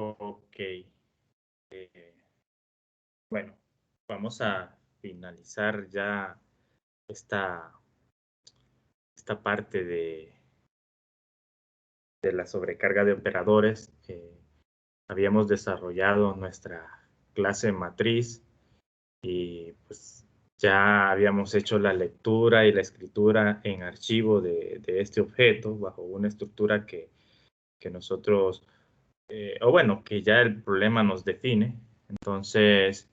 Ok. Bueno, vamos a finalizar ya esta parte de la sobrecarga de operadores. Habíamos desarrollado nuestra clase matriz y pues ya habíamos hecho la lectura y la escritura en archivo de este objeto bajo una estructura que nosotros, o bueno, que ya el problema nos define. Entonces,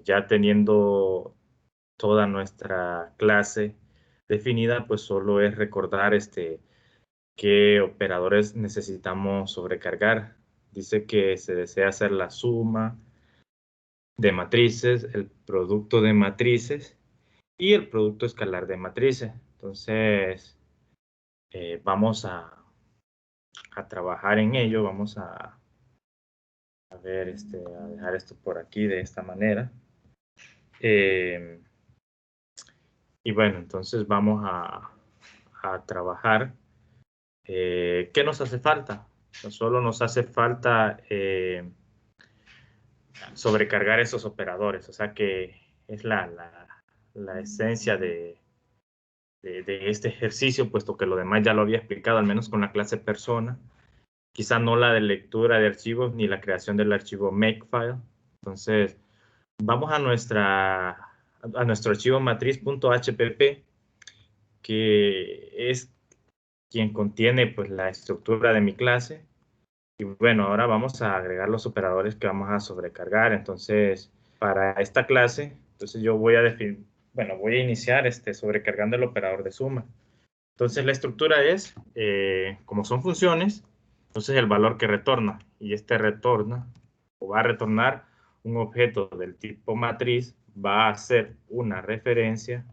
ya teniendo toda nuestra clase definida, pues solo es recordar qué operadores necesitamos sobrecargar. Dice que se desea hacer la suma de matrices, el producto de matrices y el producto escalar de matrices. Entonces, vamos a trabajar en ello. Vamos a ver, a dejar esto por aquí de esta manera. Y bueno, entonces vamos a trabajar. ¿Qué nos hace falta? No solo nos hace falta sobrecargar esos operadores, o sea que es la esencia de este ejercicio, puesto que lo demás ya lo había explicado, al menos con la clase persona. Quizá no la de lectura de archivos ni la creación del archivo makefile. Entonces, vamos a nuestro archivo matriz.hpp, que es quien contiene pues la estructura de mi clase. Y bueno, ahora vamos a agregar los operadores que vamos a sobrecargar. Entonces, para esta clase, entonces yo voy a definir, bueno, voy a iniciar sobrecargando el operador de suma. Entonces la estructura es, como son funciones, entonces el valor que retorna. Y retorna, o va a retornar un objeto del tipo matriz, va a hacer una referencia.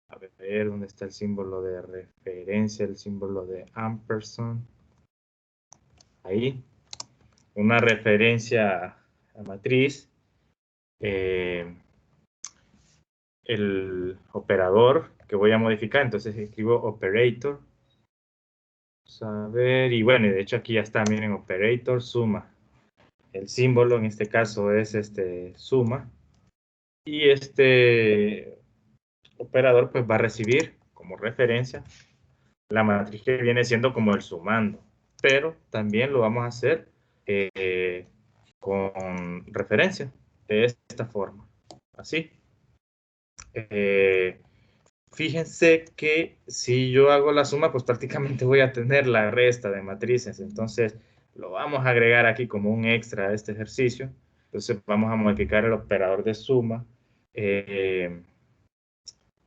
A ver, ¿dónde está el símbolo de referencia? El símbolo de ampersand. Ahí. Una referencia a matriz. El operador que voy a modificar, entonces escribo operator. Vamos a ver, y bueno, de hecho aquí ya está, miren, operator, suma. El símbolo en este caso es suma. Y este operador pues va a recibir como referencia la matriz que viene siendo como el sumando. Pero también lo vamos a hacer con referencia de esta forma. Así. Fíjense que si yo hago la suma, pues prácticamente voy a tener la resta de matrices. Entonces, lo vamos a agregar aquí como un extra a este ejercicio. Entonces, vamos a modificar el operador de suma. Y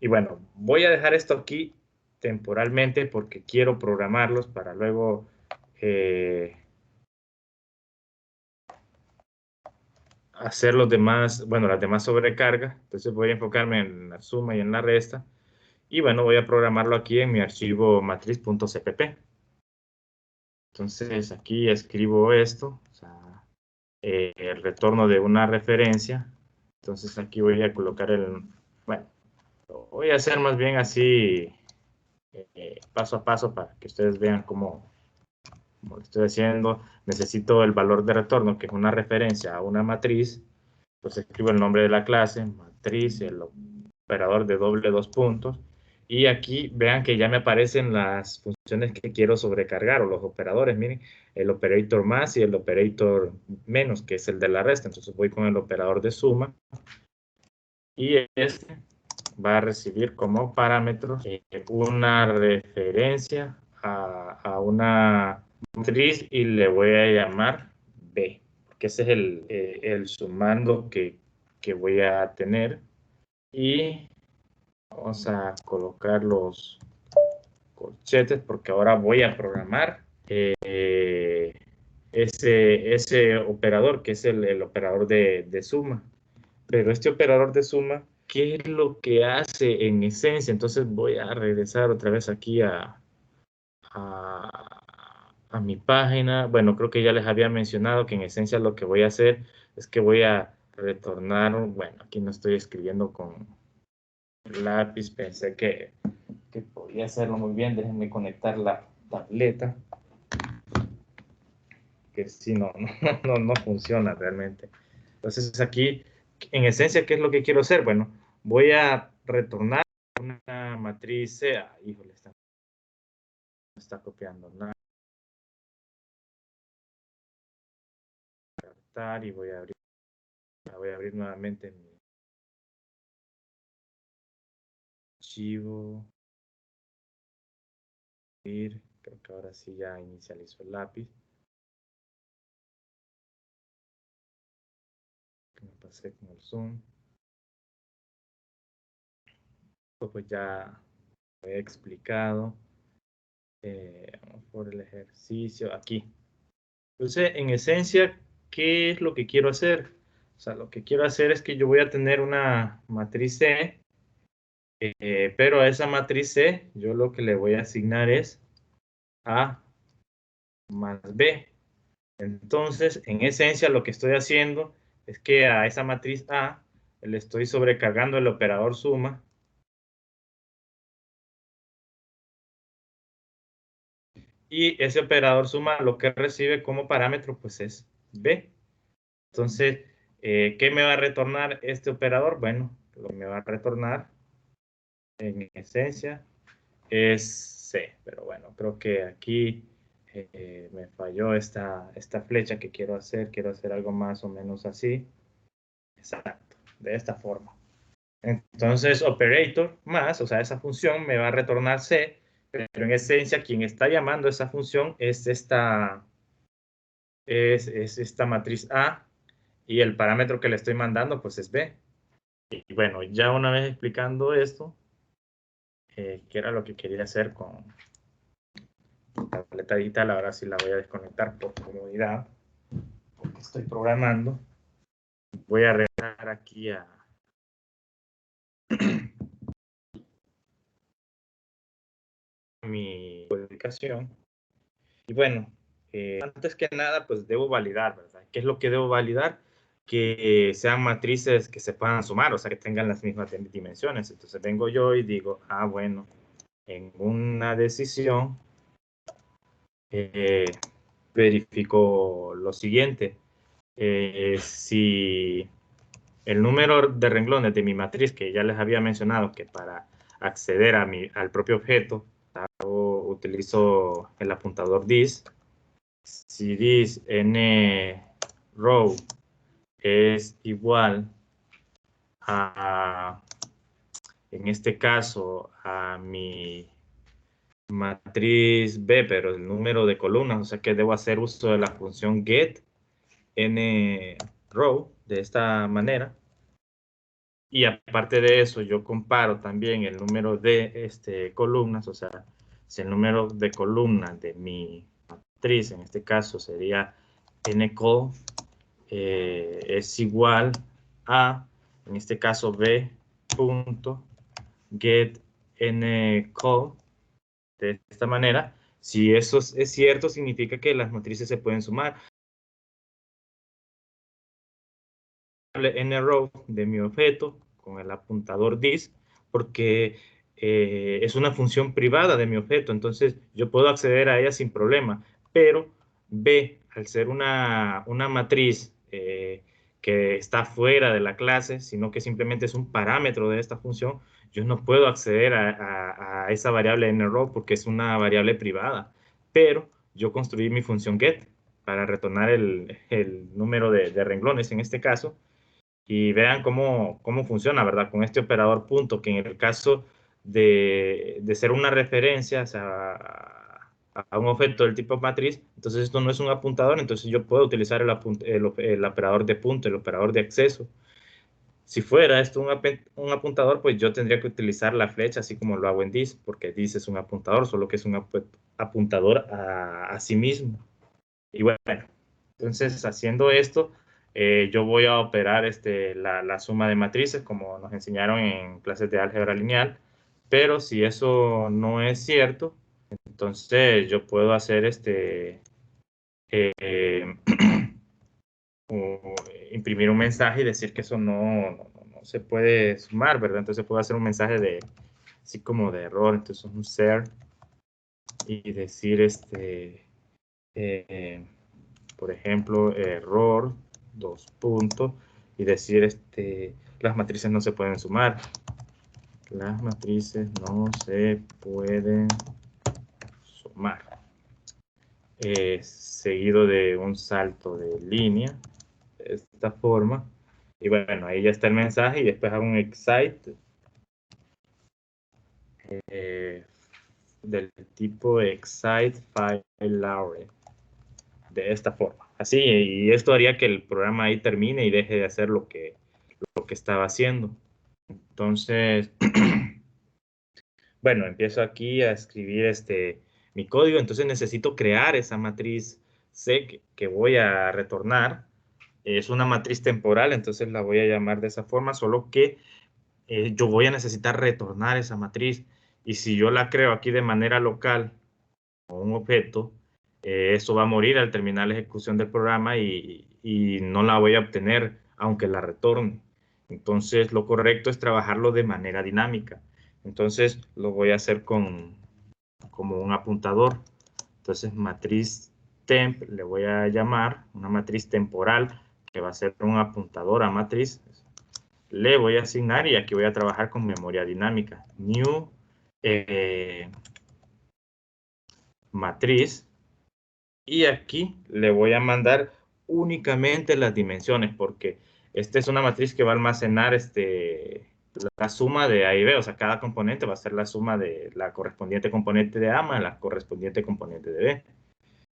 bueno, voy a dejar esto aquí temporalmente porque quiero programarlos para luego hacer los demás, bueno, las demás sobrecargas. Entonces, voy a enfocarme en la suma y en la resta. Y bueno, voy a programarlo aquí en mi archivo matriz.cpp. Entonces aquí escribo esto, o sea, el retorno de una referencia. Entonces aquí voy a colocar bueno, lo voy a hacer más bien así, paso a paso para que ustedes vean cómo lo estoy haciendo. Necesito el valor de retorno, que es una referencia a una matriz. Entonces escribo el nombre de la clase, matriz, el operador de doble dos puntos. Y aquí vean que ya me aparecen las funciones que quiero sobrecargar, o los operadores. Miren, el operator más y el operator menos, que es el de la resta. Entonces voy con el operador de suma. Y este va a recibir como parámetros una referencia a una matriz y le voy a llamar B, porque ese es el sumando que voy a tener. Y vamos a colocar los corchetes porque ahora voy a programar ese operador, que es el operador de suma. Pero este operador de suma, ¿qué es lo que hace en esencia? Entonces voy a regresar otra vez aquí a mi página. Bueno, creo que ya les había mencionado que en esencia lo que voy a hacer es que voy a retornar, bueno, aquí no estoy escribiendo con lápiz, pensé que podía hacerlo muy bien. Déjenme conectar la tableta. que sí, no funciona realmente. Entonces aquí, en esencia, ¿qué es lo que quiero hacer? Bueno, voy a retornar una matriz C. Híjole, está copiando nada. Y voy a abrir nuevamente mi archivo. Creo que ahora sí ya inicializó el lápiz. Me pasé con el zoom. Pues ya lo he explicado. Vamos por el ejercicio aquí. Entonces, en esencia, ¿qué es lo que quiero hacer? O sea, lo que quiero hacer es que yo voy a tener una matriz C, pero a esa matriz C yo lo que le voy a asignar es A más B. Entonces, en esencia, lo que estoy haciendo es que a esa matriz A le estoy sobrecargando el operador suma. Y ese operador suma lo que recibe como parámetro, pues es B. Entonces, ¿qué me va a retornar este operador? Bueno, lo que me va a retornar en esencia es C. Pero bueno, creo que aquí me falló esta flecha que quiero hacer. Quiero hacer algo más o menos así. Exacto, de esta forma. Entonces, operator más, o sea, esa función me va a retornar C, pero en esencia quien está llamando esa función es esta matriz A y el parámetro que le estoy mandando pues es B. Y bueno, ya una vez explicando esto, que era lo que quería hacer con la tableta digital, ahora sí la voy a desconectar por comodidad, porque estoy programando. Voy a regresar aquí a mi codificación. Y bueno, antes que nada, pues debo validar, ¿verdad? ¿Qué es lo que debo validar? Que sean matrices que se puedan sumar, o sea, que tengan las mismas dimensiones. Entonces vengo yo y digo, bueno, en una decisión verifico lo siguiente. Si el número de renglones de mi matriz, que ya les había mencionado que para acceder al propio objeto, utilizo el apuntador dis. Si dis n row es igual a, en este caso, a mi matriz B, pero el número de columnas, o sea que debo hacer uso de la función get n row de esta manera. Y aparte de eso, yo comparo también el número de columnas, o sea, si el número de columnas de mi matriz, en este caso sería ncol, es igual a, en este caso, b punto get ncol. De esta manera, si eso es cierto, significa que las matrices se pueden sumar. nrow de mi objeto con el apuntador dis, porque es una función privada de mi objeto, entonces yo puedo acceder a ella sin problema, pero B, al ser una matriz que está fuera de la clase, sino que simplemente es un parámetro de esta función, yo no puedo acceder a esa variable nrow porque es una variable privada, pero yo construí mi función get para retornar el número de renglones en este caso, y vean cómo funciona, ¿verdad? Con este operador punto, que en el caso de ser una referencia, o sea, a un objeto del tipo matriz, entonces esto no es un apuntador, entonces yo puedo utilizar el operador de punto, el operador de acceso. Si fuera esto un apuntador, pues yo tendría que utilizar la flecha, así como lo hago en dis, porque dis es un apuntador, solo que es un apuntador a sí mismo. Y bueno, entonces haciendo esto, yo voy a operar la suma de matrices como nos enseñaron en clases de álgebra lineal, pero si eso no es cierto, entonces yo puedo hacer eh, imprimir un mensaje y decir que eso no se puede sumar, ¿verdad? Entonces puedo hacer un mensaje así como de error, entonces un ser y decir eh, por ejemplo, error, dos puntos, y decir, las matrices no se pueden sumar. Las matrices no se pueden sumar. Seguido de un salto de línea, de esta forma. Y bueno, ahí ya está el mensaje, y después hago un excite del tipo excite file array, de esta forma. Así, y esto haría que el programa ahí termine y deje de hacer lo que estaba haciendo. Entonces, bueno, empiezo aquí a escribir mi código. Entonces necesito crear esa matriz C que voy a retornar. Es una matriz temporal, entonces la voy a llamar de esa forma, solo que yo voy a necesitar retornar esa matriz. Y si yo la creo aquí de manera local, con un objeto, eso va a morir al terminar la ejecución del programa y no la voy a obtener aunque la retorne. Entonces lo correcto es trabajarlo de manera dinámica. Entonces lo voy a hacer como un apuntador. Entonces matriz temp le voy a llamar una matriz temporal que va a ser un apuntador a matriz. Le voy a asignar y aquí voy a trabajar con memoria dinámica. New matriz. Y aquí le voy a mandar únicamente las dimensiones, porque esta es una matriz que va a almacenar la suma de A y B. O sea, cada componente va a ser la suma de la correspondiente componente de A más la correspondiente componente de B.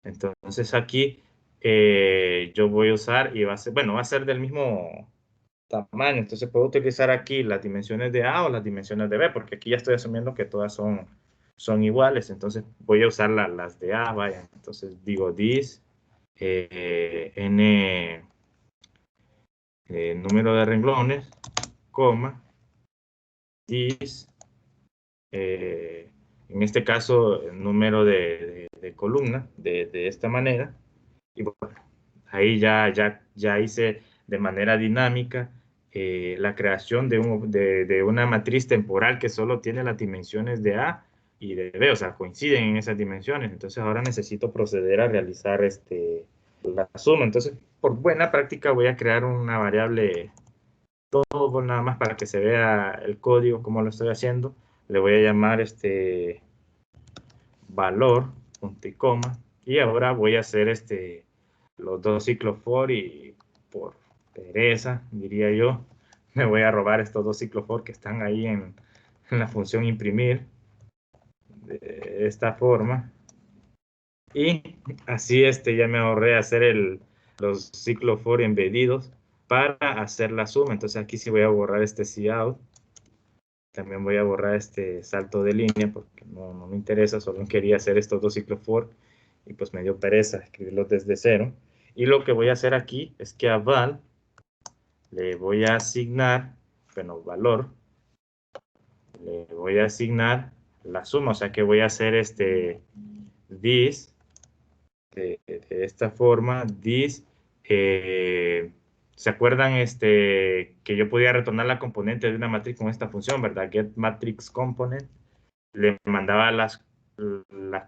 Entonces aquí yo voy a usar y va a ser, bueno, va a ser del mismo tamaño. Entonces puedo utilizar aquí las dimensiones de A o las dimensiones de B, porque aquí ya estoy asumiendo que todas son iguales. Entonces voy a usar las de A, vaya. Entonces digo this, n número de renglones, coma, this, en este caso, el número de columna, de esta manera. Y bueno, ahí ya hice de manera dinámica la creación de una matriz temporal que solo tiene las dimensiones de A y de B, o sea, coinciden en esas dimensiones. Entonces ahora necesito proceder a realizar la suma. Entonces, por buena práctica voy a crear una variable, todo nada más para que se vea el código, cómo lo estoy haciendo. Le voy a llamar valor, punto y coma, y ahora voy a hacer los dos ciclos for, y por pereza, diría yo, me voy a robar estos dos ciclos for que están ahí en la función imprimir, de esta forma, y así ya me ahorré hacer los ciclos for embedidos para hacer la suma. Entonces aquí sí voy a borrar este cout. También voy a borrar este salto de línea porque no me interesa, solo quería hacer estos dos ciclos for y pues me dio pereza escribirlos desde cero. Y lo que voy a hacer aquí es que a val le voy a asignar, bueno, valor, le voy a asignar la suma, o sea que voy a hacer this de esta forma, this, ¿se acuerdan que yo podía retornar la componente de una matriz con esta función, verdad? Get matrix component, le mandaba las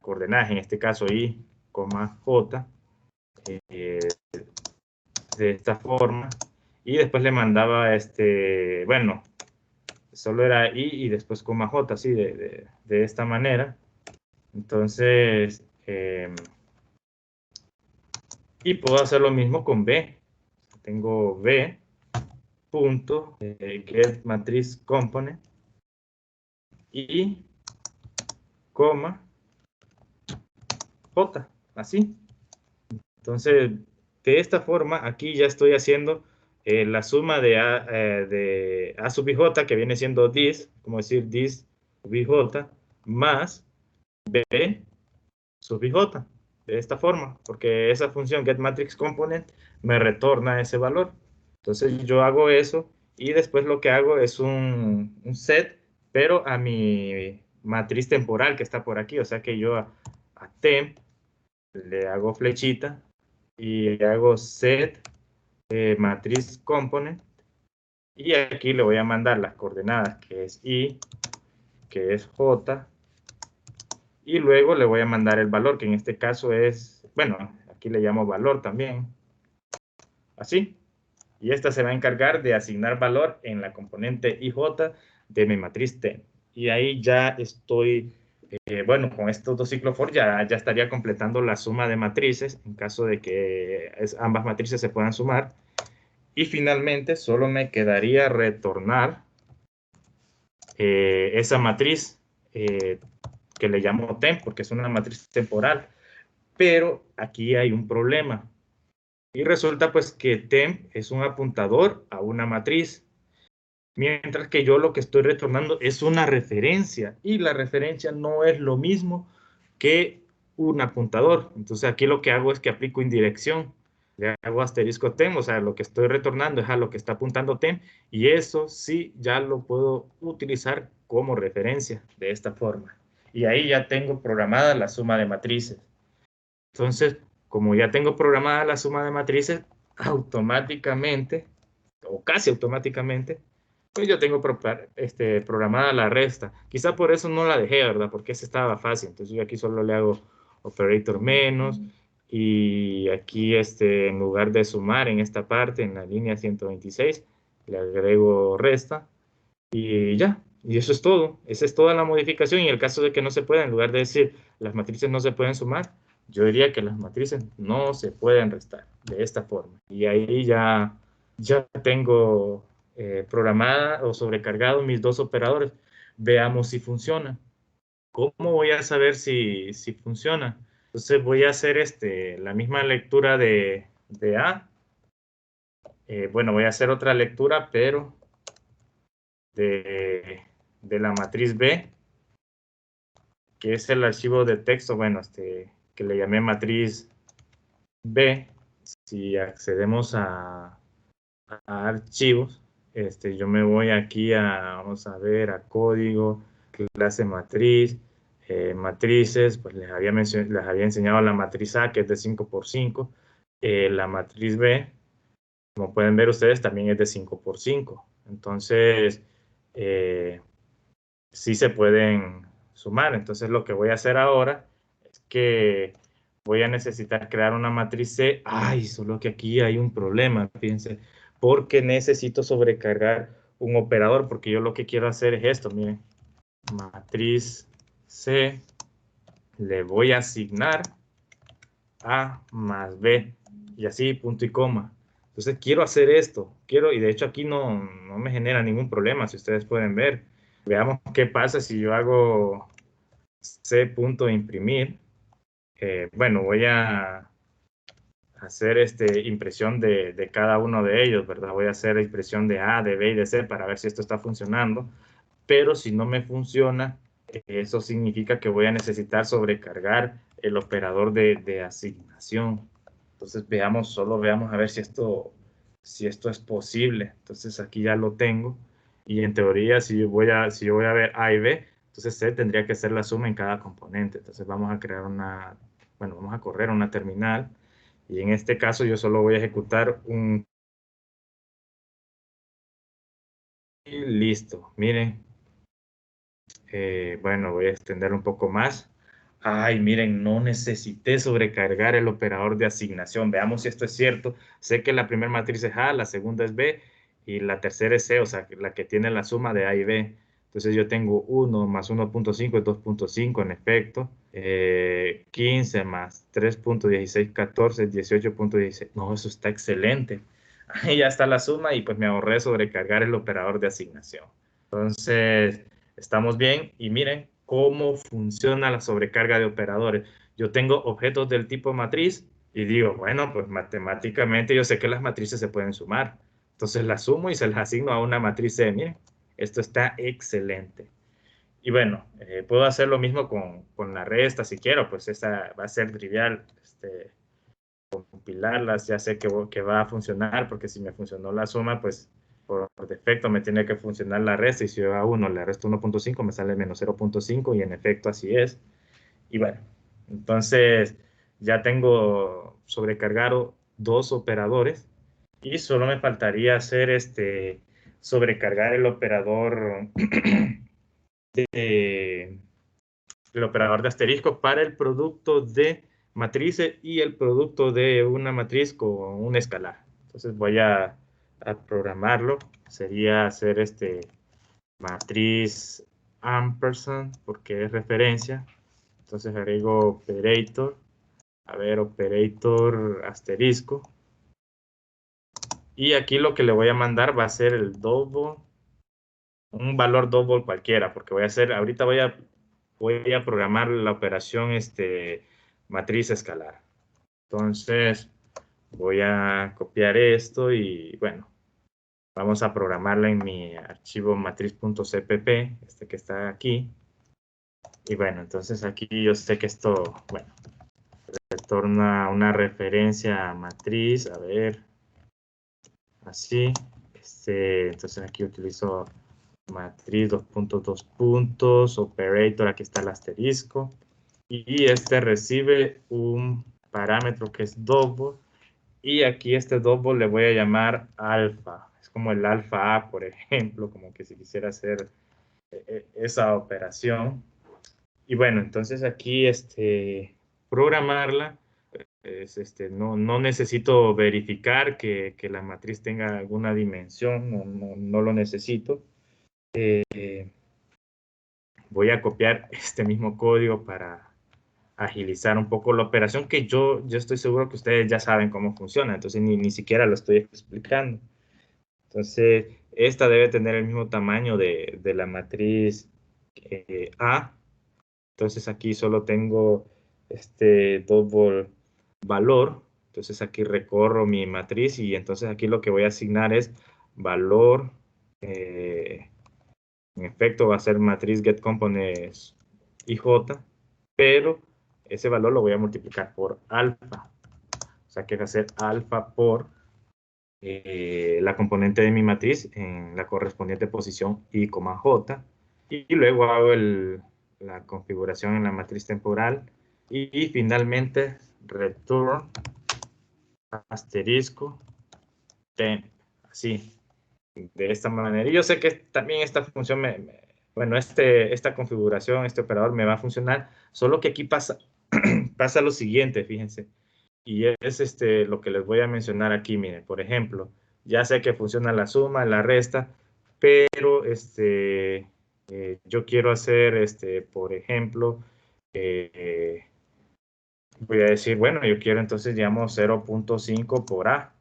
coordenadas, en este caso i, j, de esta forma, y después le mandaba bueno, solo era i y después j, así de esta manera. Entonces, y puedo hacer lo mismo con b. Tengo b punto get matriz component y coma j, así. Entonces, de esta forma, aquí ya estoy haciendo la suma de A sub i j, que viene siendo this, como decir this sub i j, más b sub i j, de esta forma, porque esa función getMatrixComponent me retorna ese valor. Entonces yo hago eso y después lo que hago es un set, pero a mi matriz temporal que está por aquí. O sea que yo a temp le hago flechita y hago set matriz component, y aquí le voy a mandar las coordenadas que es i, que es j, y luego le voy a mandar el valor, que en este caso es, bueno, Aquí le llamo valor también. Así. Y esta se va a encargar de asignar valor en la componente IJ de mi matriz T. Y ahí ya estoy, bueno, con estos dos ciclos for ya estaría completando la suma de matrices en caso de que ambas matrices se puedan sumar. Y finalmente solo me quedaría retornar esa matriz que le llamo temp, porque es una matriz temporal. Pero aquí hay un problema. Y resulta pues que temp es un apuntador a una matriz, mientras que yo lo que estoy retornando es una referencia, y la referencia no es lo mismo que un apuntador. Entonces aquí lo que hago es que aplico indirección. Le hago asterisco temp, o sea, lo que estoy retornando es a lo que está apuntando temp, y eso sí ya lo puedo utilizar como referencia de esta forma. Y ahí ya tengo programada la suma de matrices. Entonces, como ya tengo programada la suma de matrices, automáticamente, o casi automáticamente, pues yo tengo programada la resta. Quizá por eso no la dejé, ¿verdad? Porque esa estaba fácil. Entonces yo aquí solo le hago operator menos, y aquí en lugar de sumar en esta parte, en la línea 126, le agrego resta y ya. Y eso es todo. Esa es toda la modificación. Y en el caso de que no se pueda, en lugar de decir las matrices no se pueden sumar, yo diría que las matrices no se pueden restar de esta forma. Y ahí ya tengo programada o sobrecargado mis dos operadores. Veamos si funciona. ¿Cómo voy a saber si funciona? Entonces voy a hacer la misma lectura de A. Bueno, voy a hacer otra lectura, pero de la matriz B, que es el archivo de texto, bueno, que le llamé matriz B. Si accedemos a archivos, yo me voy aquí vamos a ver, a código, clase matriz, matrices, pues les había enseñado la matriz A, que es de 5×5, la matriz B, como pueden ver ustedes, también es de 5×5. Entonces, sí se pueden sumar. Entonces, lo que voy a hacer ahora es que voy a necesitar crear una matriz C. Ay, solo que aquí hay un problema, fíjense, porque necesito sobrecargar un operador, porque yo lo que quiero hacer es esto, miren, matriz C, le voy a asignar A más B, y así, punto y coma. Entonces quiero hacer esto, y de hecho aquí no me genera ningún problema, si ustedes pueden ver. Veamos qué pasa si yo hago c.imprimir. Bueno, voy a hacer impresión de cada uno de ellos, ¿verdad? Voy a hacer la impresión de A, de B y de C para ver si esto está funcionando. Pero si no me funciona, eso significa que voy a necesitar sobrecargar el operador de asignación. Entonces solo veamos a ver si esto es posible. Entonces aquí ya lo tengo. Y en teoría, si yo voy a ver A y B, entonces C tendría que ser la suma en cada componente. Entonces vamos a crear vamos a correr una terminal. Y en este caso yo solo voy a ejecutar y listo. Miren, bueno, voy a extender un poco más. Ay, miren, no necesité sobrecargar el operador de asignación. Veamos si esto es cierto. Sé que la primera matriz es A, la segunda es B y la tercera es C, o sea, la que tiene la suma de A y B. Entonces yo tengo 1 más 1.5 es 2.5 en efecto. 15 más 3.16, 14, 18.16. No, eso está excelente. Ahí ya está la suma y pues me ahorré sobrecargar el operador de asignación. Entonces, estamos bien y miren cómo funciona la sobrecarga de operadores. Yo tengo objetos del tipo matriz y digo, bueno, pues matemáticamente yo sé que las matrices se pueden sumar. Entonces las sumo y se las asigno a una matriz C. Miren, esto está excelente. Y bueno, puedo hacer lo mismo con la resta si quiero, pues esa va a ser trivial. Compilarlas, ya sé que va a funcionar, porque si me funcionó la suma, pues por defecto me tiene que funcionar la resta, y si yo a 1 le resto 1.5, me sale menos 0.5, y en efecto así es. Y bueno, entonces ya tengo sobrecargado dos operadores, y solo me faltaría hacer sobrecargar el operador de, el operador de asterisco para el producto de matrices y el producto de una matriz con un escalar. Entonces voy a programarlo. Sería hacer matriz ampersand porque es referencia. Entonces agrego operator. A ver, operator asterisco. Y aquí lo que le voy a mandar va a ser el double, un valor double cualquiera, porque voy a hacer, ahorita voy a programar la operación matriz escalar. Entonces voy a copiar esto y bueno, vamos a programarla en mi archivo matriz.cpp, este que está aquí. Y bueno, entonces aquí yo sé que esto, bueno, retorna una referencia a matriz, a ver, así. Entonces aquí utilizo matriz 2 puntos, operator, aquí está el asterisco. Y recibe un parámetro que es double. Y aquí double le voy a llamar alfa. Es como el alfa A, por ejemplo, como que si quisiera hacer esa operación. Y bueno, entonces aquí programarla. No necesito verificar que la matriz tenga alguna dimensión, no lo necesito. Voy a copiar este mismo código para agilizar un poco la operación, que yo estoy seguro que ustedes ya saben cómo funciona, entonces ni siquiera lo estoy explicando. Entonces, esta debe tener el mismo tamaño de la matriz A. Entonces aquí solo tengo este double valor. Entonces aquí recorro mi matriz y entonces aquí lo que voy a asignar es valor. En efecto va a ser matriz getComponents IJ, pero ese valor lo voy a multiplicar por alfa. O sea que va a ser alfa por la componente de mi matriz en la correspondiente posición I, J. Y luego hago la configuración en la matriz temporal. Y finalmente return asterisco temp. Así, de esta manera. Y yo sé que también esta función bueno, esta configuración, este operador me va a funcionar, solo que aquí pasa, pasa lo siguiente, fíjense. Y es lo que les voy a mencionar aquí, miren, por ejemplo, ya sé que funciona la suma, la resta, pero yo quiero hacer, por ejemplo, voy a decir, bueno, yo quiero entonces, digamos, 0.5 por A.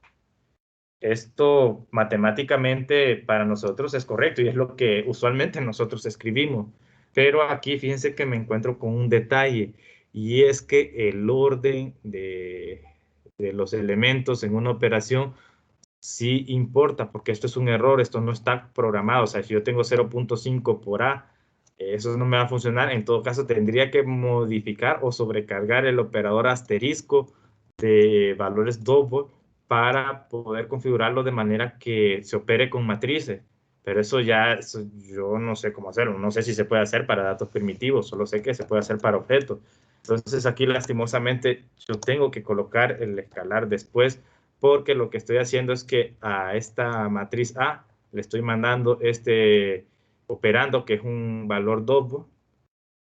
Esto matemáticamente para nosotros es correcto y es lo que usualmente nosotros escribimos. Pero aquí fíjense que me encuentro con un detalle y es que el orden de los elementos en una operación sí importa, porque esto es un error, esto no está programado. O sea, si yo tengo 0.5 por A, eso no me va a funcionar. En todo caso, tendría que modificar o sobrecargar el operador asterisco de valores double para poder configurarlo de manera que se opere con matrices. Pero eso yo no sé cómo hacerlo. No sé si se puede hacer para datos primitivos, solo sé que se puede hacer para objetos. Entonces aquí lastimosamente yo tengo que colocar el escalar después, porque lo que estoy haciendo es que a esta matriz A le estoy mandando operando, que es un valor doble,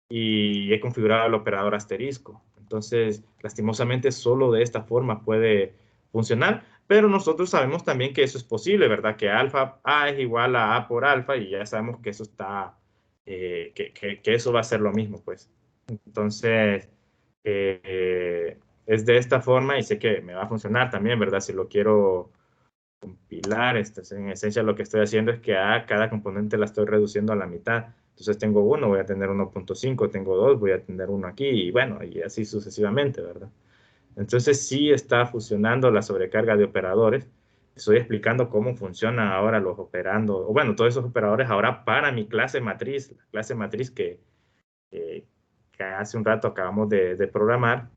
y he configurado el operador asterisco. Entonces, lastimosamente, solo de esta forma puede funcionar, pero nosotros sabemos también que eso es posible, ¿verdad? Que alfa A es igual a A por alfa, y ya sabemos que eso está, que eso va a ser lo mismo, pues. Entonces, es de esta forma y sé que me va a funcionar también, ¿verdad? Si lo quiero compilar, en esencia lo que estoy haciendo es que a cada componente la estoy reduciendo a la mitad. Entonces tengo 1, voy a tener 1.5, tengo 2, voy a tener 1 aquí y bueno, y así sucesivamente, ¿verdad? Entonces sí está fusionando la sobrecarga de operadores. Estoy explicando cómo funcionan ahora los operandos, o bueno, todos esos operadores ahora para mi clase matriz, la clase matriz que, que hace un rato acabamos de programar.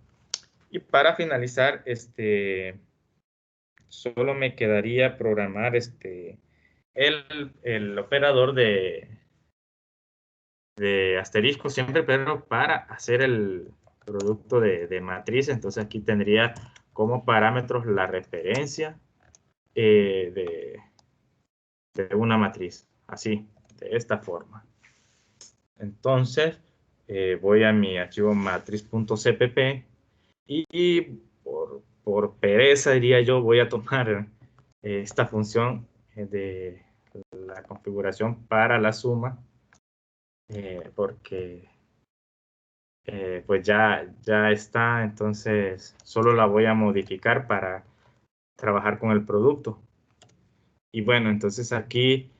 Y para finalizar, solo me quedaría programar el operador de asterisco siempre, pero para hacer el producto de matriz. Entonces aquí tendría como parámetros la referencia de una matriz, así, de esta forma. Entonces voy a mi archivo matriz.cpp Y por pereza, diría yo, voy a tomar esta función de la configuración para la suma, porque pues ya está, entonces solo la voy a modificar para trabajar con el producto. Y bueno, entonces aquí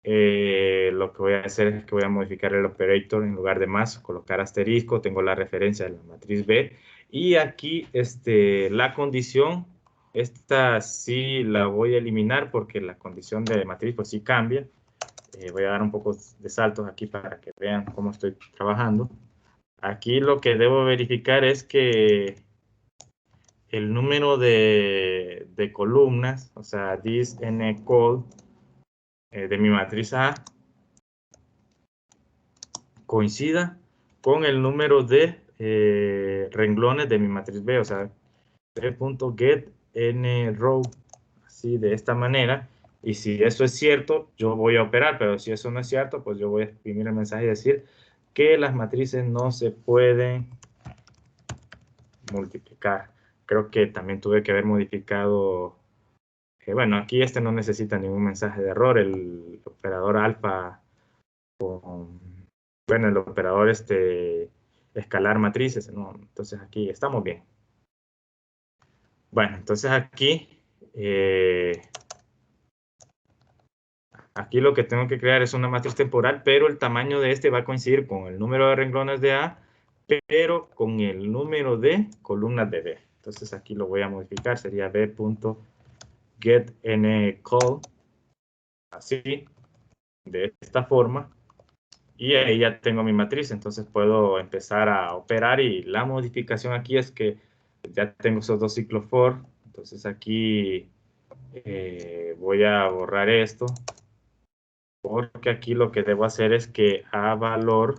lo que voy a hacer es que voy a modificar el operator en lugar de más, colocar asterisco, tengo la referencia de la matriz B. Y aquí la condición, esta sí la voy a eliminar porque la condición de matriz pues sí cambia. Voy a dar un poco de saltos aquí para que vean cómo estoy trabajando. Aquí lo que debo verificar es que el número de columnas, o sea, this n col de mi matriz A coincida con el número de renglones de mi matriz B, o sea, b.getNrow, así de esta manera. Y si eso es cierto, yo voy a operar, pero si eso no es cierto, pues yo voy a imprimir el mensaje y decir que las matrices no se pueden multiplicar. Creo que también tuve que haber modificado, bueno, aquí no necesita ningún mensaje de error, el operador alfa con, bueno, el operador escalar matrices, ¿no? Entonces aquí estamos bien. Bueno, entonces aquí lo que tengo que crear es una matriz temporal, pero el tamaño de va a coincidir con el número de renglones de A, pero con el número de columnas de B. Entonces aquí lo voy a modificar, sería b.getNcol, así, de esta forma. Y ahí ya tengo mi matriz, entonces puedo empezar a operar y la modificación aquí es que ya tengo esos dos ciclos for, entonces aquí voy a borrar esto porque aquí lo que debo hacer es que a valor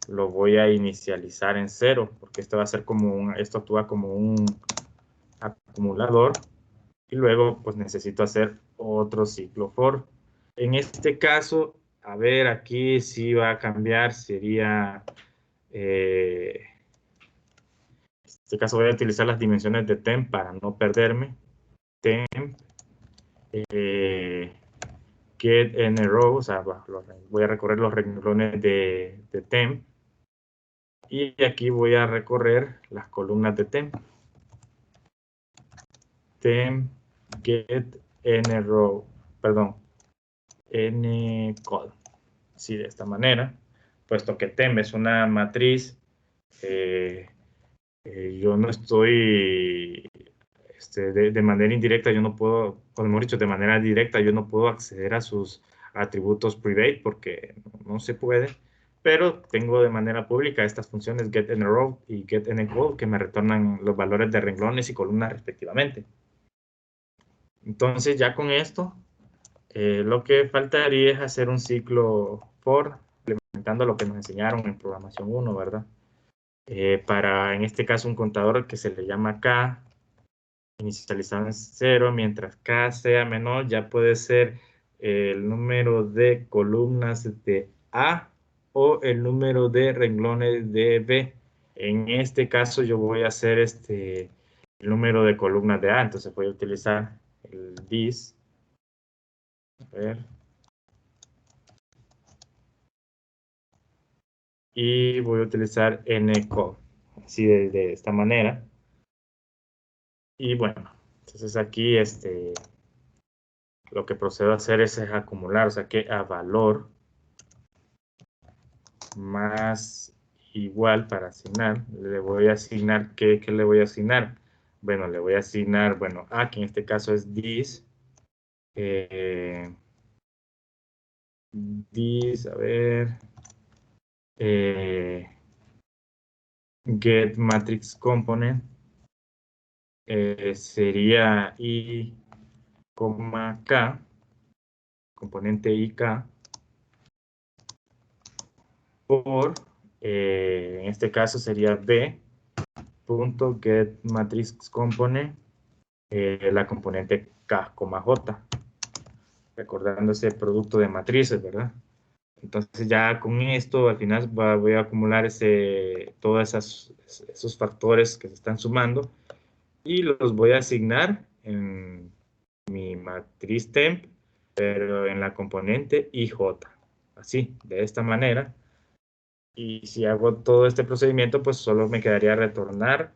lo voy a inicializar en 0 porque esto va a ser esto actúa como un acumulador y luego pues necesito hacer otro ciclo for. En este caso, a ver, aquí sí va a cambiar, sería, en este caso voy a utilizar las dimensiones de temp para no perderme. Temp, get n row, o sea, voy a recorrer los renglones de temp y aquí voy a recorrer las columnas de temp. Temp, get n row, perdón, n col. Sí, de esta manera, puesto que temp es una matriz, yo no estoy de manera indirecta, yo no puedo, como hemos dicho, de manera directa, yo no puedo acceder a sus atributos private porque no se puede, pero tengo de manera pública estas funciones getNrow y getNcol que me retornan los valores de renglones y columnas respectivamente. Entonces ya con esto, lo que faltaría es hacer un ciclo for, implementando lo que nos enseñaron en programación 1, ¿verdad? Para, en este caso, un contador que se le llama K, inicializado en 0, mientras K sea menor, ya puede ser el número de columnas de A o el número de renglones de B. En este caso yo voy a hacer el número de columnas de A, entonces voy a utilizar el this. A ver. Y voy a utilizar ncol, así de esta manera. Y bueno, entonces aquí lo que procedo a hacer es acumular, o sea que a valor más igual para asignar, le voy a asignar, ¿qué le voy a asignar? Bueno, le voy a asignar, bueno, A, que en este caso es this, a ver, get matrix component, sería I, K, componente IK, por, en este caso sería b.getMatrixComponent, la componente K, J, recordando ese producto de matrices, ¿verdad? Entonces ya con esto al final voy a acumular todos esos factores que se están sumando y los voy a asignar en mi matriz temp, pero en la componente IJ. Así, de esta manera. Y si hago todo este procedimiento, pues solo me quedaría retornar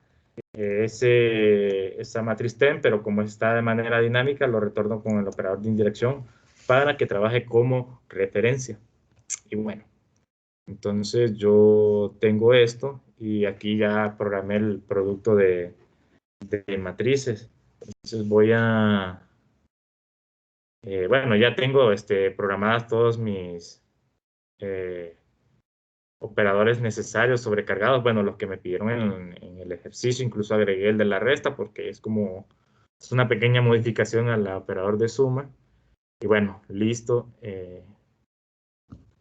esa matriz temp, pero como está de manera dinámica, lo retorno con el operador de indirección para que trabaje como referencia. Y bueno, entonces yo tengo esto y aquí ya programé el producto de matrices. Entonces voy a, bueno, ya tengo programadas todos mis eh, operadores necesarios sobrecargados. Bueno, los que me pidieron en el ejercicio, incluso agregué el de la resta porque es una pequeña modificación al operador de suma. Y bueno, listo.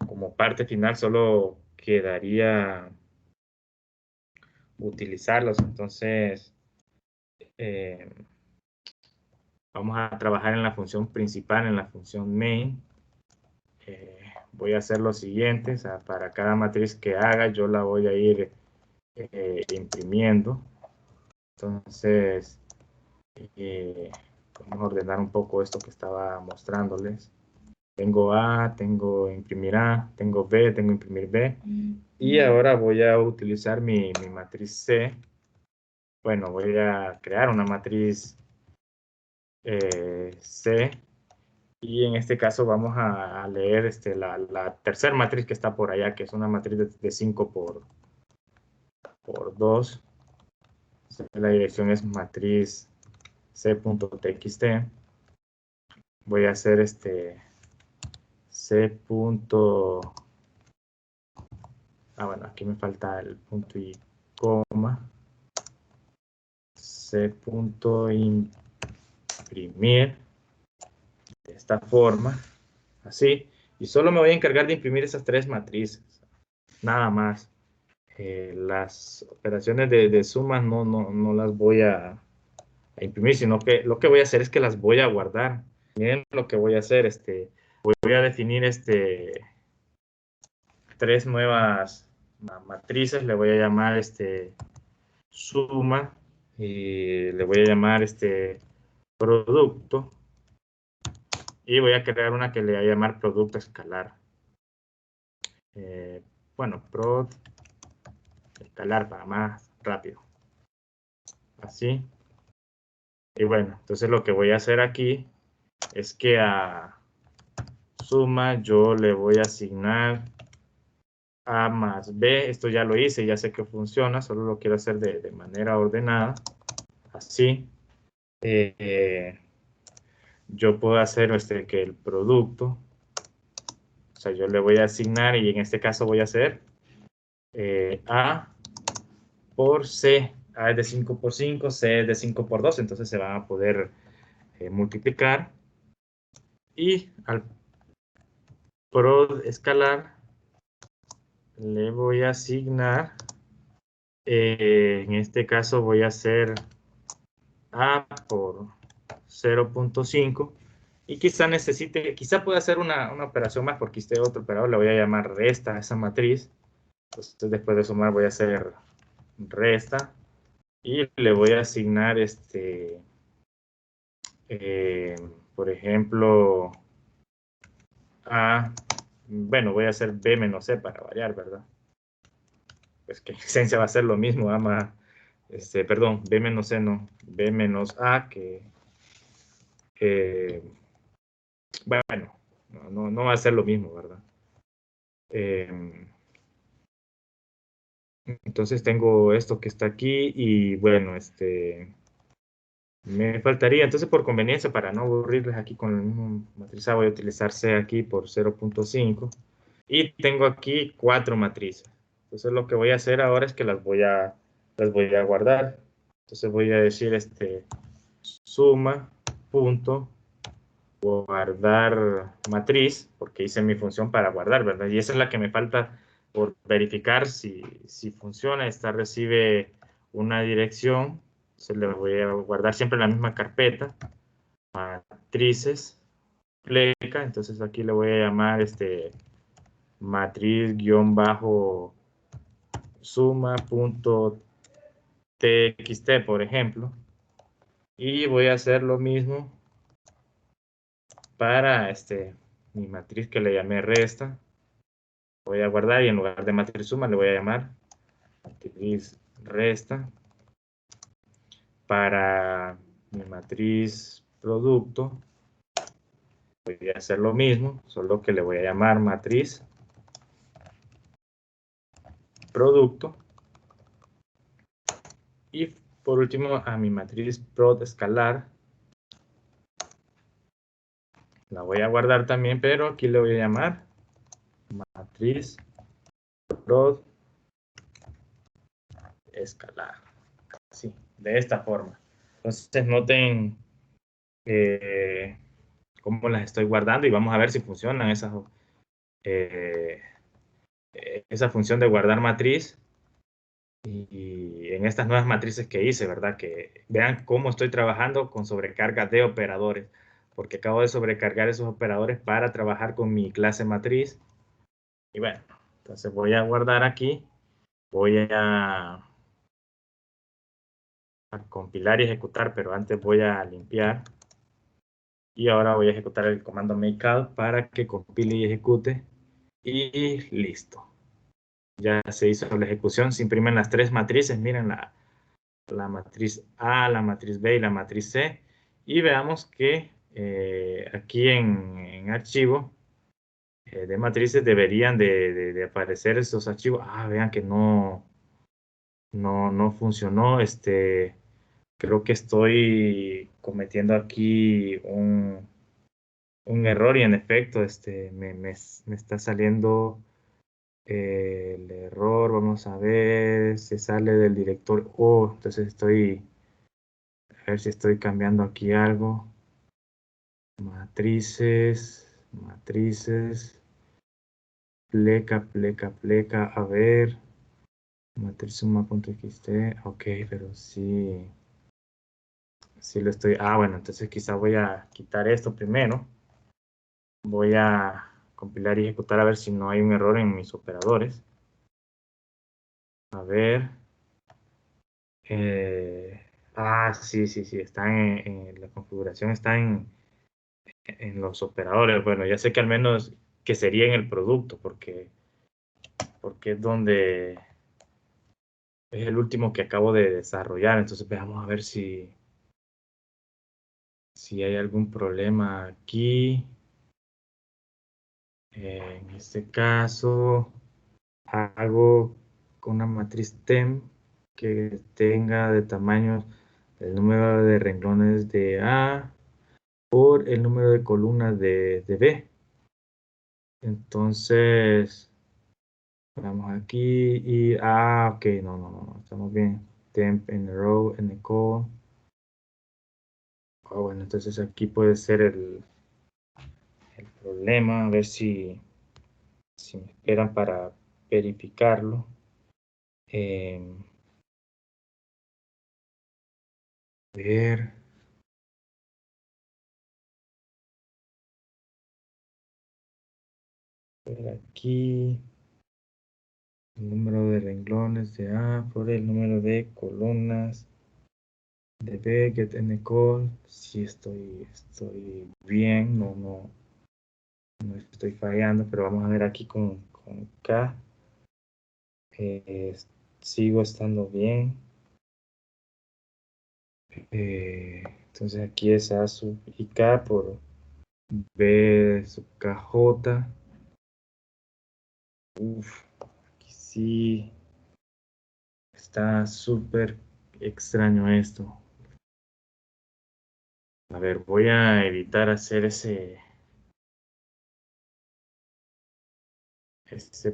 Como parte final solo quedaría utilizarlos. Entonces, eh, vamos a trabajar en la función principal, en la función main. Voy a hacer lo siguiente, o sea, para cada matriz que haga yo la voy a ir imprimiendo. Entonces, vamos a ordenar un poco esto que estaba mostrándoles. Tengo A, tengo imprimir A, tengo B, tengo imprimir B. Y ahora voy a utilizar mi matriz C. Bueno, voy a crear una matriz C. Y en este caso vamos a leer la tercera matriz que está por allá, que es una matriz de 5 por 2. La dirección es matriz c.txt. Voy a hacer c. Bueno, aquí me falta el punto y coma. c.imprimir de esta forma, así. Y solo me voy a encargar de imprimir esas tres matrices, nada más. Las operaciones de suma no las voy a imprimir, sino que lo que voy a hacer es que las voy a guardar. Miren lo que voy a hacer, voy a definir tres nuevas matrices, le voy a llamar suma y le voy a llamar producto y voy a crear una que le voy a llamar producto escalar. Bueno, prod escalar para más rápido. Así. Y bueno, entonces lo que voy a hacer aquí es que a suma yo le voy a asignar A más B. Esto ya lo hice, ya sé que funciona, solo lo quiero hacer de manera ordenada. Así. Yo puedo hacer que el producto, o sea, yo le voy a asignar y en este caso voy a hacer A por C. A es de 5 por 5, C es de 5 por 2, entonces se van a poder multiplicar. Y al prod escalar le voy a asignar, en este caso voy a hacer A por 0.5 y quizá pueda hacer una operación más porque este otro operador le voy a llamar resta a esa matriz. Entonces después de sumar voy a hacer resta y le voy a asignar por ejemplo bueno, voy a hacer B menos C para variar, ¿verdad? Pues que en esencia va a ser lo mismo, perdón, B menos C no, B menos A bueno, no va a ser lo mismo, ¿verdad? Entonces tengo esto que está aquí y bueno, me faltaría, entonces por conveniencia, para no aburrirles aquí con el mismo matrizado, voy a utilizar C aquí por 0.5 y tengo aquí 4 matrices. Entonces lo que voy a hacer ahora es que las voy a guardar. Entonces voy a decir suma punto guardar matriz, porque hice mi función para guardar, ¿verdad? Y esa es la que me falta por verificar si funciona. Esta recibe una dirección, se le voy a guardar siempre en la misma carpeta, matrices, pleca, entonces aquí le voy a llamar matriz guión bajo suma.txt, por ejemplo. Y voy a hacer lo mismo para mi matriz que le llamé resta. Voy a guardar y en lugar de matriz suma le voy a llamar matriz resta. Para mi matriz producto voy a hacer lo mismo, solo que le voy a llamar matriz producto. Y por último a mi matriz prod escalar la voy a guardar también, pero aquí le voy a llamar matriz prod escalar. Así, de esta forma. Entonces noten cómo las estoy guardando y vamos a ver si funcionan esa función de guardar matriz y en estas nuevas matrices que hice, ¿verdad? Que vean cómo estoy trabajando con sobrecarga de operadores, porque acabo de sobrecargar esos operadores para trabajar con mi clase matriz. Y bueno, entonces voy a guardar aquí, voy a compilar y ejecutar, pero antes voy a limpiar. Y ahora voy a ejecutar el comando makeCal para que compile y ejecute. Y listo. Ya se hizo la ejecución. Se imprimen las tres matrices. Miren la matriz A, la matriz B y la matriz C. Y veamos que aquí en archivo de matrices deberían de aparecer estos archivos. Ah, vean que no funcionó. Creo que estoy cometiendo aquí un error y en efecto me está saliendo el error. Vamos a ver, se sale del directorio. Oh, entonces a ver si estoy cambiando aquí algo. Matrices, pleca, a ver, matriz suma.txt, ok, pero sí lo estoy, bueno, entonces quizá voy a quitar esto primero. Voy a compilar y ejecutar a ver si no hay un error en mis operadores. A ver. Sí, está la configuración está en los operadores. Bueno, ya sé que al menos que sería en el producto, porque es donde es el último que acabo de desarrollar. Entonces veamos a ver si hay algún problema aquí. En este caso, hago con una matriz TEM que tenga de tamaño el número de renglones de A por el número de columnas de B. Entonces, vamos aquí y, ok, no, estamos bien. Temp en row, en echo. Bueno, entonces aquí puede ser el problema, a ver si me esperan para verificarlo. Ver. Ver aquí. El número de renglones de A por el número de columnas de B, get n call. Si estoy bien, no estoy fallando, pero vamos a ver aquí con K. Sigo estando bien. Entonces aquí es A sub y K por B sub KJ. Uf, aquí sí está súper extraño esto. A ver, voy a evitar hacer ese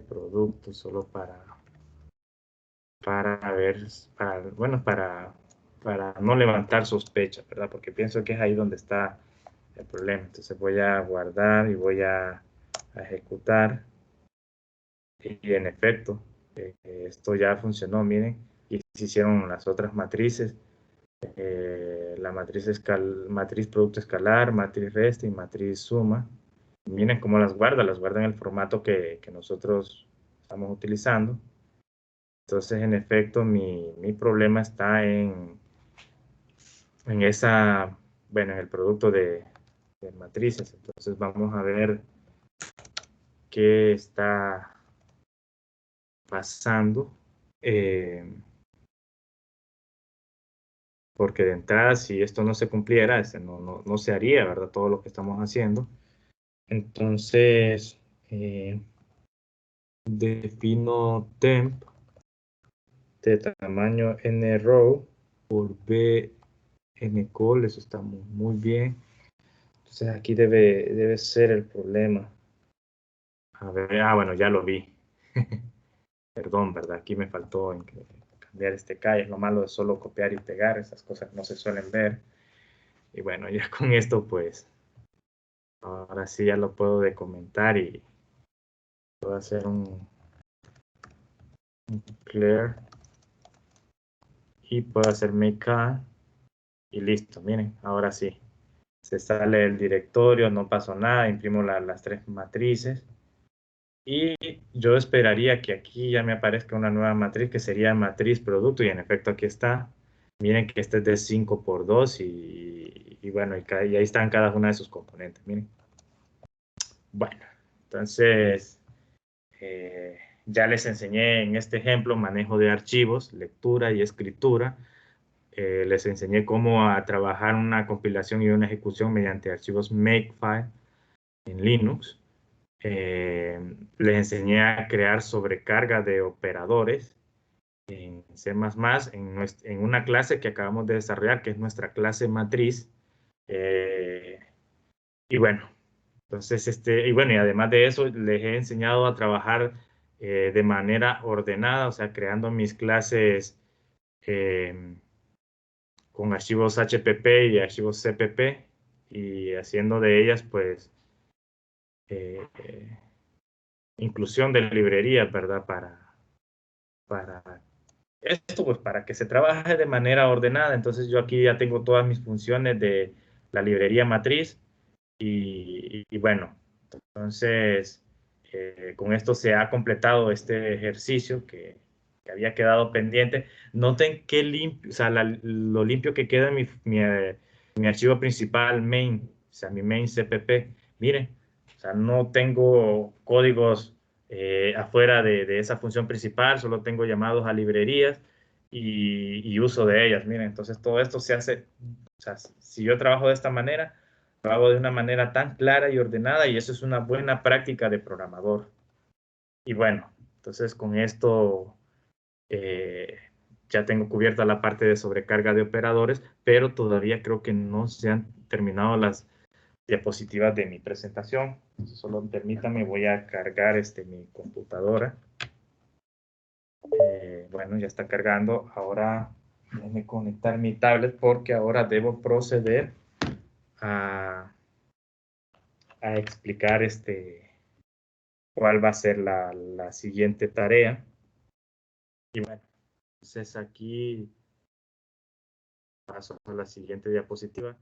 producto solo para ver, para no levantar sospechas, ¿verdad? Porque pienso que es ahí donde está el problema. Entonces voy a guardar y voy a ejecutar. Y en efecto, esto ya funcionó, miren. Y se hicieron las otras matrices. La matriz producto escalar, matriz resta y matriz suma. Miren cómo las guarda en el formato que nosotros estamos utilizando. Entonces, en efecto, mi problema está en esa, bueno, en el producto de matrices. Entonces, vamos a ver qué está pasando. Porque de entrada, si esto no se cumpliera, no se haría, ¿verdad? Todo lo que estamos haciendo. Entonces, defino temp de tamaño nrow por b ncol, eso está muy bien. Entonces aquí debe ser el problema. A ver, bueno, ya lo vi. Perdón, ¿verdad? Aquí me faltó cambiar este K. Es lo malo de solo copiar y pegar. Esas cosas no se suelen ver. Y bueno, ya con esto, pues, ahora sí ya lo puedo comentar y puedo hacer un clear y puedo hacer make K y listo. Miren, ahora sí. Se sale el directorio, no pasó nada, imprimo las tres matrices. Y yo esperaría que aquí ya me aparezca una nueva matriz que sería matriz producto y en efecto aquí está. Miren que este es de 5 por 2 y bueno, y ahí están cada una de sus componentes. Miren. Bueno, entonces ya les enseñé en este ejemplo manejo de archivos, lectura y escritura. Les enseñé cómo a trabajar una compilación y una ejecución mediante archivos Makefile en Linux. Les enseñé a crear sobrecarga de operadores en C++ en una clase que acabamos de desarrollar, que es nuestra clase matriz. Y bueno, entonces, y bueno, y además de eso, les he enseñado a trabajar de manera ordenada, o sea, creando mis clases con archivos HPP y archivos CPP y haciendo de ellas, pues, eh, inclusión de librerías, ¿verdad? Para esto, pues para que se trabaje de manera ordenada. Entonces yo aquí ya tengo todas mis funciones de la librería matriz y bueno, entonces con esto se ha completado este ejercicio que había quedado pendiente. Noten qué limpio, o sea, lo limpio que queda en mi archivo principal main, o sea, mi main CPP. Miren, o sea, no tengo códigos afuera de esa función principal, solo tengo llamados a librerías y uso de ellas. Miren, entonces todo esto se hace, o sea, si yo trabajo de esta manera, lo hago de una manera tan clara y ordenada y eso es una buena práctica de programador. Y bueno, entonces con esto eh, ya tengo cubierta la parte de sobrecarga de operadores, pero todavía creo que no se han terminado las diapositivas de mi presentación. Solo permítame, voy a cargar mi computadora. Bueno, ya está cargando. Ahora déjenme conectar mi tablet porque ahora debo proceder a explicar cuál va a ser la siguiente tarea. Y bueno, entonces aquí paso a la siguiente diapositiva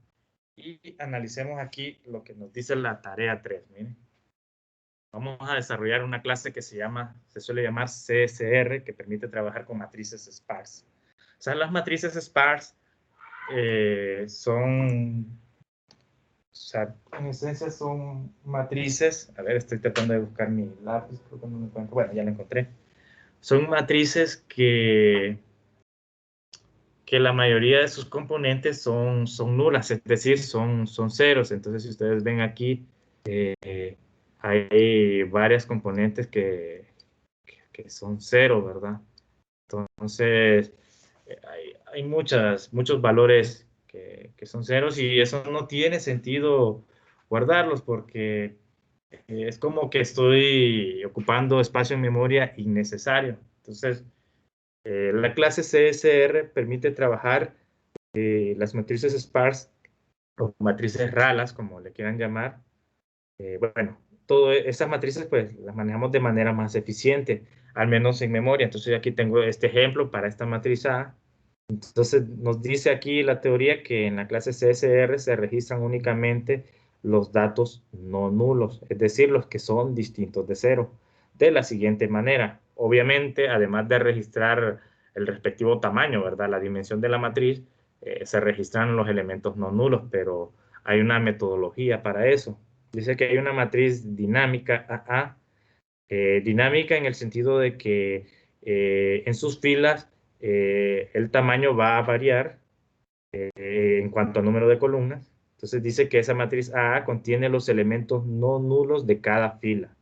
y analicemos aquí lo que nos dice la tarea 3. Miren, vamos a desarrollar una clase que se suele llamar CSR, que permite trabajar con matrices sparse. O sea, las matrices sparse o sea, en esencia son matrices. A ver, estoy tratando de buscar mi lápiz, creo que no lo encuentro. Bueno, ya lo encontré. Son matrices que la mayoría de sus componentes son nulas, es decir, son ceros. Entonces, si ustedes ven aquí, hay varias componentes que son cero, ¿verdad? Entonces, hay muchos valores que son ceros y eso no tiene sentido guardarlos porque es como que estoy ocupando espacio en memoria innecesario. Entonces, la clase CSR permite trabajar las matrices sparse o matrices ralas, como le quieran llamar. Bueno, todas esas matrices pues las manejamos de manera más eficiente, al menos en memoria. Entonces aquí tengo este ejemplo para esta matriz A. Entonces nos dice aquí la teoría que en la clase CSR se registran únicamente los datos no nulos, es decir, los que son distintos de cero, de la siguiente manera. Obviamente, además de registrar el respectivo tamaño, ¿verdad? La dimensión de la matriz, se registran los elementos no nulos, pero hay una metodología para eso. Dice que hay una matriz dinámica AA, dinámica en el sentido de que en sus filas el tamaño va a variar en cuanto al número de columnas. Entonces dice que esa matriz AA contiene los elementos no nulos de cada fila.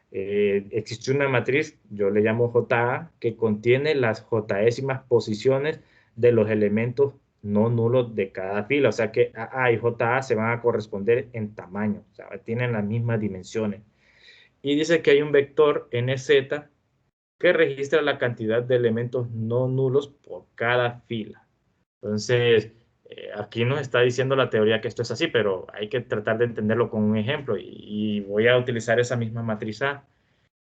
Existe una matriz, yo le llamo JA, que contiene las Jésimas posiciones de los elementos no nulos de cada fila. O sea que AA y JA se van a corresponder en tamaño, o sea, tienen las mismas dimensiones. Y dice que hay un vector NZ que registra la cantidad de elementos no nulos por cada fila. Entonces, aquí nos está diciendo la teoría que esto es así, pero hay que tratar de entenderlo con un ejemplo y voy a utilizar esa misma matriz A.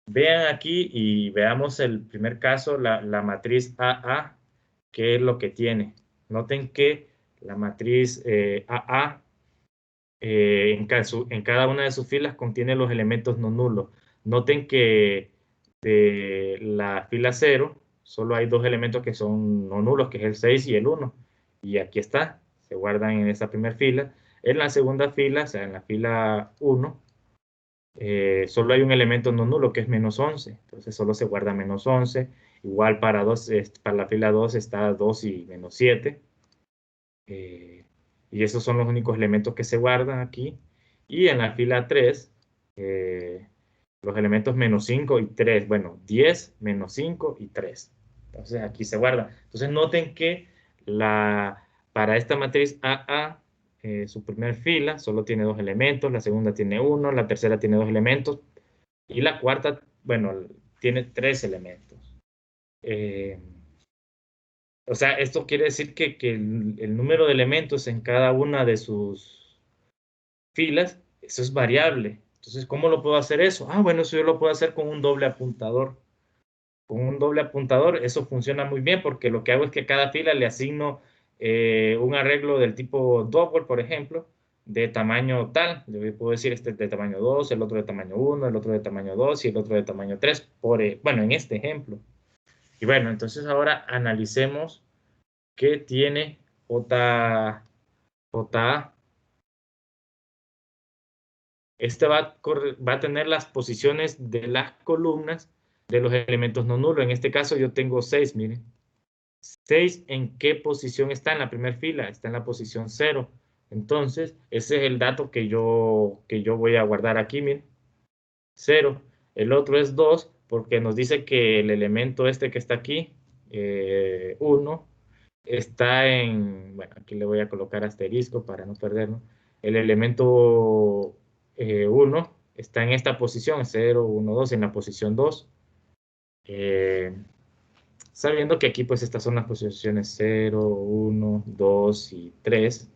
Vean aquí y veamos el primer caso, la matriz AA, qué es lo que tiene. Noten que la matriz AA en cada una de sus filas contiene los elementos no nulos. Noten que de la fila 0 solo hay dos elementos que son no nulos, que es el 6 y el 1. Y aquí está, se guardan en esa primera fila. En la segunda fila, o sea, en la fila 1, solo hay un elemento no nulo que es -11. Entonces solo se guarda -11. Igual para, para la fila 2 está 2 y -7. Y esos son los únicos elementos que se guardan aquí. Y en la fila 3, los elementos -5 y 3. Bueno, 10, -5 y 3. Entonces aquí se guardan. Entonces noten que para esta matriz AA, su primer fila solo tiene dos elementos, la segunda tiene uno, la tercera tiene dos elementos y la cuarta, bueno, tiene tres elementos. O sea, esto quiere decir que el número de elementos en cada una de sus filas, eso es variable. Entonces, ¿cómo lo puedo hacer eso? Ah, bueno, eso yo lo puedo hacer con un doble apuntador. Con un doble apuntador, eso funciona muy bien porque lo que hago es que a cada fila le asigno un arreglo del tipo double, por ejemplo, de tamaño tal. Yo puedo decir este de tamaño 2, el otro de tamaño 1, el otro de tamaño 2 y el otro de tamaño 3, bueno, en este ejemplo. Y bueno, entonces ahora analicemos qué tiene JA. Este va a tener las posiciones de las columnas de los elementos no nulos. En este caso yo tengo 6, miren. 6, ¿en qué posición está? En la primera fila, está en la posición 0. Entonces, ese es el dato que yo voy a guardar aquí, miren. 0. El otro es 2, porque nos dice que el elemento este que está aquí, 1, está en, bueno, aquí le voy a colocar asterisco para no perderlo. El elemento 1 está en esta posición, 0, 1, 2, en la posición 2. Sabiendo que aquí pues estas son las posiciones 0, 1, 2 y 3.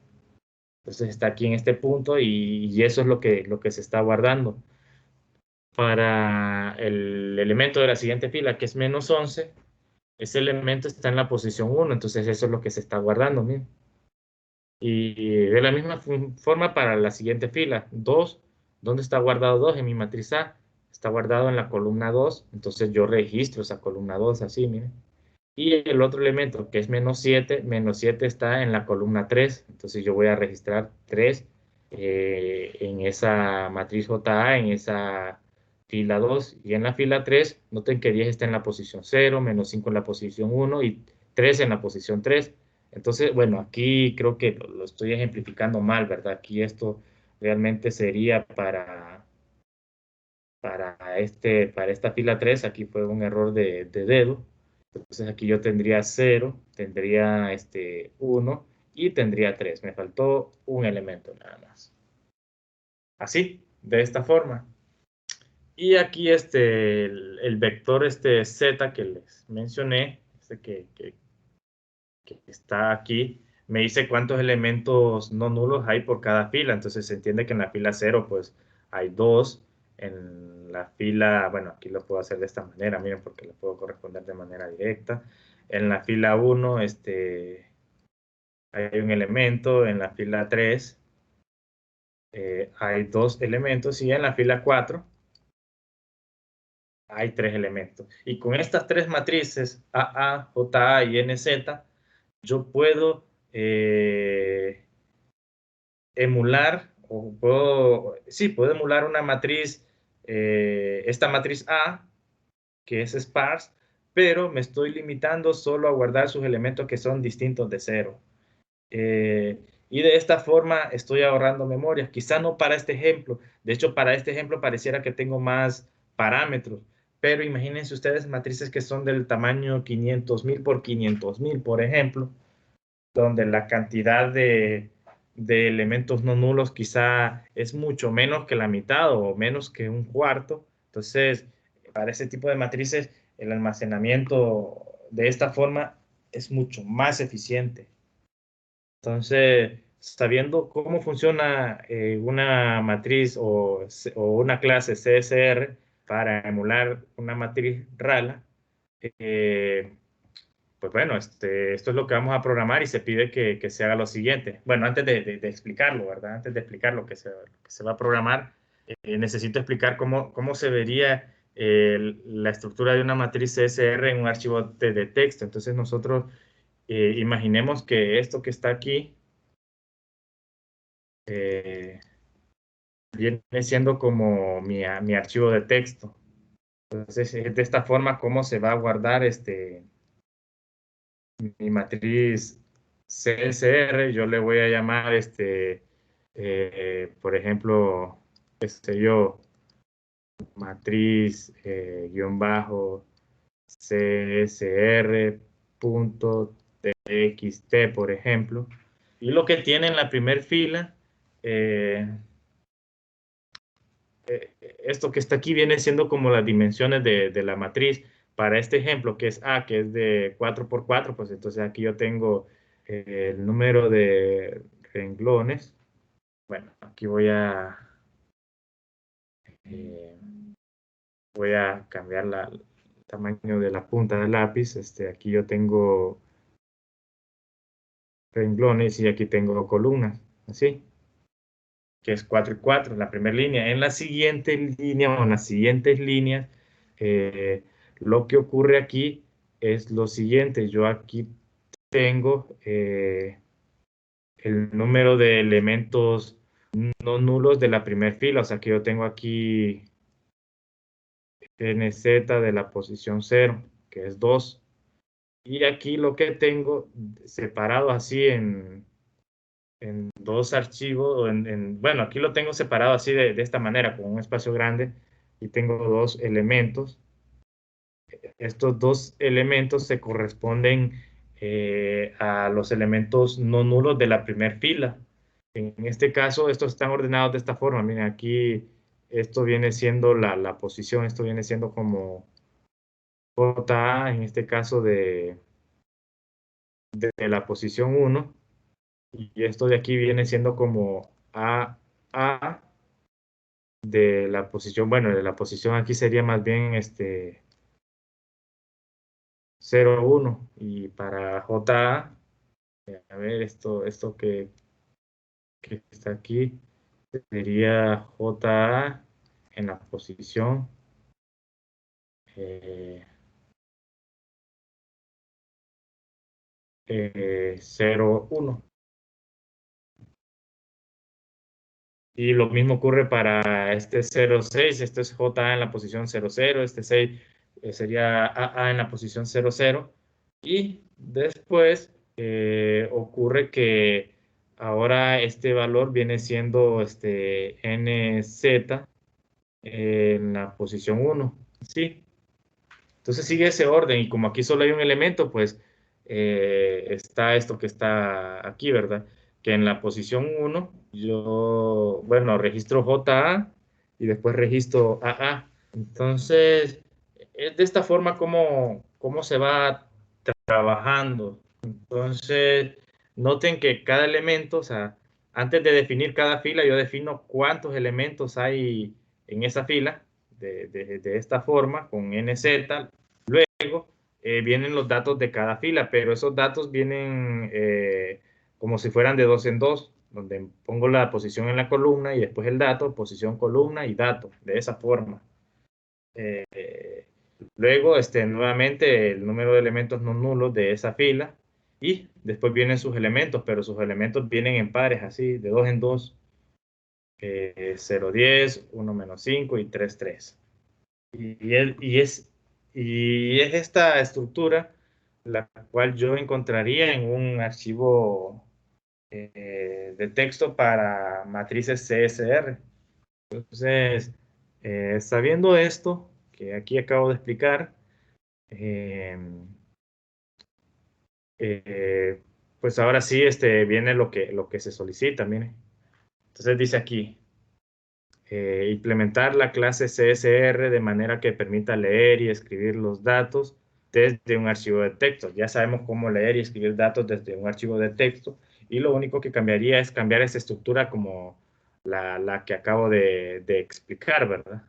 Entonces está aquí en este punto y eso es lo que se está guardando. Para el elemento de la siguiente fila, que es -11, ese elemento está en la posición 1, entonces eso es lo que se está guardando, miren. Y de la misma forma para la siguiente fila, 2, ¿dónde está guardado 2? En mi matriz A, está guardado en la columna 2, entonces yo registro esa columna 2 así, miren. Y el otro elemento que es -7 está en la columna 3, entonces yo voy a registrar 3 en esa matriz JA, en esa fila 2 y en la fila 3, noten que 10 está en la posición 0, -5 en la posición 1 y 3 en la posición 3. Entonces, bueno, aquí creo que lo estoy ejemplificando mal, ¿verdad? Aquí esto realmente sería para esta fila 3, aquí fue un error de dedo. Entonces aquí yo tendría 0, tendría 1 y tendría 3. Me faltó un elemento nada más. Así, de esta forma. Y aquí el vector z que les mencioné, que está aquí, me dice cuántos elementos no nulos hay por cada fila. Entonces se entiende que en la fila 0 pues hay 2. En la fila, bueno, aquí lo puedo hacer de esta manera, miren, porque lo puedo corresponder de manera directa. En la fila 1 hay un elemento, en la fila 3 hay 2 elementos y en la fila 4 hay 3 elementos. Y con estas 3 matrices, AA, JA y NZ, yo puedo emular, o puedo emular una matriz, esta matriz A, que es sparse, pero me estoy limitando solo a guardar sus elementos que son distintos de 0. Y de esta forma estoy ahorrando memoria. Quizá no para este ejemplo. De hecho, para este ejemplo pareciera que tengo más parámetros. Pero imagínense ustedes matrices que son del tamaño 500.000 por 500.000, por ejemplo, donde la cantidad de elementos no nulos quizá es mucho menos que la mitad o menos que un cuarto. Entonces, para ese tipo de matrices, el almacenamiento de esta forma es mucho más eficiente. Entonces, sabiendo cómo funciona una matriz o una clase CSR para emular una matriz RALA, pues bueno, esto es lo que vamos a programar y se pide que se haga lo siguiente. Bueno, antes de explicarlo, ¿verdad? Antes de explicar lo que se va a programar, necesito explicar cómo se vería la estructura de una matriz CSR en un archivo de texto. Entonces nosotros imaginemos que esto que está aquí viene siendo como mi archivo de texto. Entonces, es de esta forma cómo se va a guardar mi matriz CSR. Yo le voy a llamar, por ejemplo, yo, matriz guión bajo csr.txt, por ejemplo. Y lo que tiene en la primera fila, esto que está aquí viene siendo como las dimensiones de la matriz. Para este ejemplo, que es A, que es de 4 por 4, pues entonces aquí yo tengo el número de renglones. Bueno, aquí eh, voy a cambiar el tamaño de la punta del lápiz. Aquí yo tengo renglones y aquí tengo columnas, así, que es 4 y 4, la primera línea. En la siguiente línea o en las siguientes líneas, eh, lo que ocurre aquí es lo siguiente. Yo aquí tengo el número de elementos no nulos de la primera fila. O sea que yo tengo aquí NZ de la posición 0, que es 2. Y aquí lo que tengo separado así en 2 archivos, bueno, aquí lo tengo separado así de esta manera, con un espacio grande, y tengo 2 elementos. Estos 2 elementos se corresponden a los elementos no nulos de la primera fila. En este caso, estos están ordenados de esta forma. Miren, aquí esto viene siendo la posición, esto viene siendo como JA, en este caso de la posición 1, y esto de aquí viene siendo como AA de la posición, bueno, de la posición aquí sería más bien 0, 1, y para JA, a ver, esto que está aquí sería JA en la posición 0, 1. Y lo mismo ocurre para este 0,6. Este es JA en la posición 0,0. Este 6 sería AA en la posición 0,0. Y después ocurre que ahora este valor viene siendo NZ en la posición 1. Sí. Entonces sigue ese orden. Y como aquí solo hay un elemento, pues está esto que está aquí, ¿verdad? Que en la posición 1 yo, bueno, registro JA y después registro AA. Entonces, es de esta forma como se va trabajando. Entonces, noten que cada elemento, o sea, antes de definir cada fila, yo defino cuántos elementos hay en esa fila de esta forma, con NZ. Luego vienen los datos de cada fila, pero esos datos vienen como si fueran de 2 en 2. donde pongo la posición en la columna y después el dato, posición, columna y dato, de esa forma. Luego, nuevamente el número de elementos no nulos de esa fila y después vienen sus elementos, pero sus elementos vienen en pares, así, de 2 en 2, 0, 10, 1 menos 5 y 3, 3. Y es esta estructura la cual yo encontraría en un archivo de texto para matrices CSR. Entonces, sabiendo esto que aquí acabo de explicar, eh, pues ahora sí viene lo que se solicita, miren. Entonces dice aquí, implementar la clase CSR de manera que permita leer y escribir los datos desde un archivo de texto. Ya sabemos cómo leer y escribir datos desde un archivo de texto y lo único que cambiaría es cambiar esa estructura como la que acabo de explicar, ¿verdad?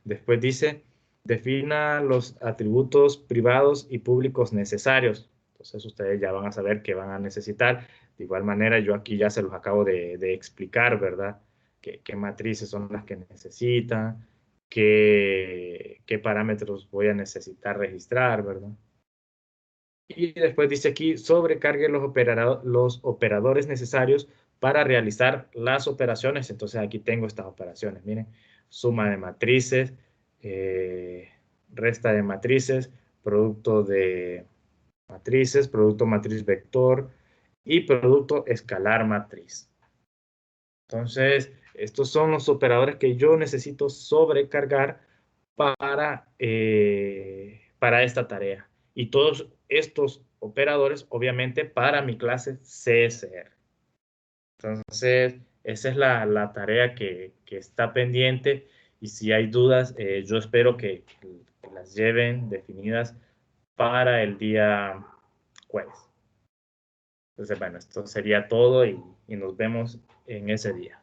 Después dice, defina los atributos privados y públicos necesarios. Entonces ustedes ya van a saber qué van a necesitar. De igual manera, yo aquí ya se los acabo de explicar, ¿verdad? ¿Qué matrices son las que necesitan? ¿Qué parámetros voy a necesitar registrar, ¿verdad? Y después dice aquí, sobrecargue los operadores necesarios para realizar las operaciones. Entonces aquí tengo estas operaciones. Miren, suma de matrices, eh, resta de matrices, producto de matrices, producto matriz vector y producto escalar matriz. Entonces, estos son los operadores que yo necesito sobrecargar para esta tarea. Y todos estos operadores, obviamente, para mi clase CSR. Entonces, esa es la tarea que está pendiente. Y si hay dudas, yo espero que las lleven definidas para el día jueves. Entonces, bueno, esto sería todo y nos vemos en ese día.